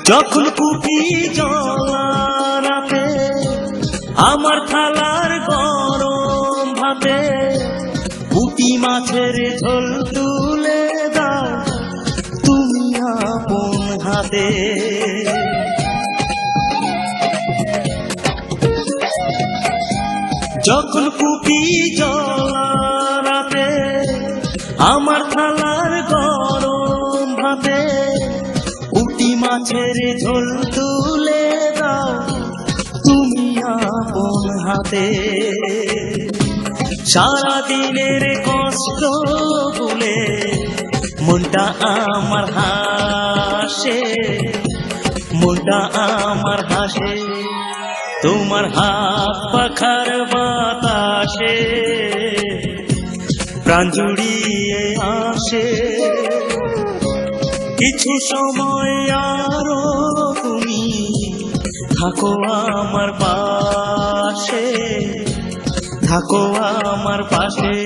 যখন কুপি জলারাতে আমার থালার গরম ভাতে পুঁটি মাছের ঝোল তুলে দাও তুমি আপন হাতে। যখন কুপি জলারাতে আমার থালার গরম ভাতে পুঁটি মাছের ঝোল তুলে দাও তুমি আপন হাতে। সারাদিনের কষ্ট ভুলে মনটা আমার হাসে, মনটা আমার হাসে তোমার হাত পাখার বাতাসে প্রাণ জুড়িয়ে আসে। কিছু সময় আরো তুমি থাকো আমার পাশে, থাকো আমার পাশে।